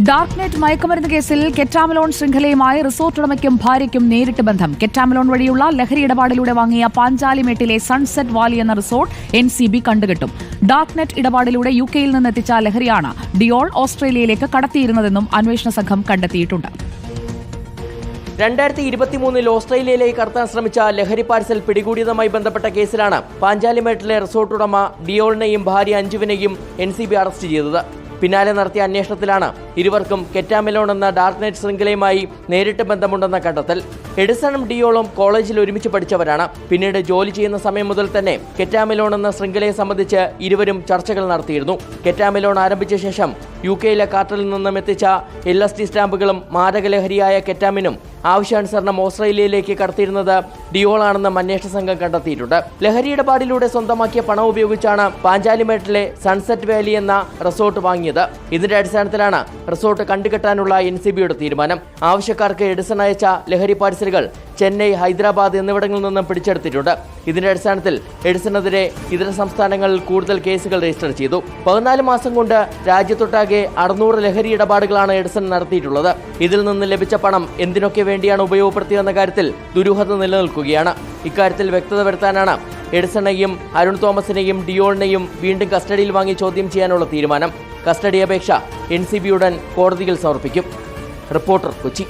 Darknet മയക്കുമരുന്ന് കേസിൽ കെറ്റാമലോൺ ശൃംഖലയുമായി resort ഉടമയ്ക്കും ഭാര്യയ്ക്കും നേരിട്ട് ബന്ധം. കെറ്റാമലോൺ വഴിയുള്ള ലഹരി ഇടപാടിലൂടെ വാങ്ങിയ പാഞ്ചാലിമേട്ടിലെ സൺസെറ്റ് വാലി എന്ന റിസോർട്ട് NCB കണ്ടുകെട്ടും. ഡാർക്ക്നെറ്റ് ഇടപാടിലൂടെ UK-യിൽ നിന്നെത്തിച്ച ലഹരിയാണ് ഡിയോൾ ഓസ്ട്രേലിയയിലേക്ക് കടത്തിയിരുന്നതെന്നും അന്വേഷണ സംഘം കണ്ടെത്തിയിട്ടുണ്ട്. 2023 ഓസ്ട്രേലിയയിലേക്ക് കടത്താൻ ശ്രമിച്ച ലഹരി പാഴ്സൽ പിടികൂടിയതുമായി ബന്ധപ്പെട്ട കേസിലാണ് പാഞ്ചാലിമേട്ടിലെ റിസോർട്ട് ഉടമ ഡിയോളിനെയും ഭാര്യ അഞ്ജുവിനെയും NCB അറസ്റ്റ് ചെയ്തത്. പിന്നാലെ നടത്തിയ അന്വേഷണത്തിലാണ് ഇരുവർക്കും കെറ്റാമലോൺ എന്ന ഡാർക്ക്നെറ്റ് ശൃംഖലയുമായി നേരിട്ട് ബന്ധമുണ്ടെന്ന കണ്ടെത്തൽ. എഡിസണും ഡിയോളും കോളേജിൽ ഒരുമിച്ച് പഠിച്ചവരാണ്. പിന്നീട് ജോലി ചെയ്യുന്ന സമയം മുതൽ തന്നെ കെറ്റാമലോൺ എന്ന ശൃംഖലയെ സംബന്ധിച്ച് ഇരുവരും ചർച്ചകൾ നടത്തിയിരുന്നു. കെറ്റാമലോൺ ആരംഭിച്ച ശേഷം UK-യിലെ കാർട്ടലിൽ നിന്നും എത്തിച്ച LSD സ്റ്റാമ്പുകളും മാരകലഹരിയായ കെറ്റാമിനും ആവശ്യാനുസരണം ഓസ്ട്രേലിയയിലേക്ക് കടത്തിയിരുന്നത് ഡിയോളാണെന്നും അന്വേഷണ സംഘം കണ്ടെത്തിയിട്ടുണ്ട്. ലഹരി ഇടപാടിലൂടെ സ്വന്തമാക്കിയ പണം ഉപയോഗിച്ചാണ് പാഞ്ചാലിമേട്ടിലെ സൺസെറ്റ് വാലി എന്ന റിസോർട്ട് വാങ്ങിയത്. ഇതിന്റെ അടിസ്ഥാനത്തിലാണ് റിസോർട്ട് കണ്ടുകെട്ടാനുള്ള NCBയുടെ തീരുമാനം. ആവശ്യക്കാർക്ക് എഡിസൺ അയച്ച ലഹരി പാഴ്സലുകൾ ചെന്നൈ, ഹൈദരാബാദ് എന്നിവിടങ്ങളിൽ നിന്നും പിടിച്ചെടുത്തിട്ടുണ്ട്. ഇതിന്റെ അടിസ്ഥാനത്തിൽ എഡിസണെതിരെ ഇതര സംസ്ഥാനങ്ങളിൽ കൂടുതൽ കേസുകൾ രജിസ്റ്റർ ചെയ്തു. 14 മാസം കൊണ്ട് രാജ്യത്തൊട്ടാകെ 600 ലഹരി ഇടപാടുകളാണ് എഡിസൺ നടത്തിയിട്ടുള്ളത്. ഇതിൽ നിന്ന് ലഭിച്ച പണം എന്തിനൊക്കെ വേണ്ടിയാണ് ഉപയോഗപ്പെടുത്തിയതെന്ന കാര്യത്തിൽ ദുരൂഹത നിലനിൽക്കുകയാണ്. ഇക്കാര്യത്തിൽ വ്യക്തത വരുത്താനാണ് എഡിസണെയും അരുൺ തോമസിനെയും ഡിയോളിനെയും വീണ്ടും കസ്റ്റഡിയിൽ വാങ്ങി ചോദ്യം ചെയ്യാനുള്ള തീരുമാനം. കസ്റ്റഡി അപേക്ഷ NCB ഉടൻ കോടതിയിൽ സമർപ്പിക്കും. റിപ്പോർട്ടർ, കൊച്ചി.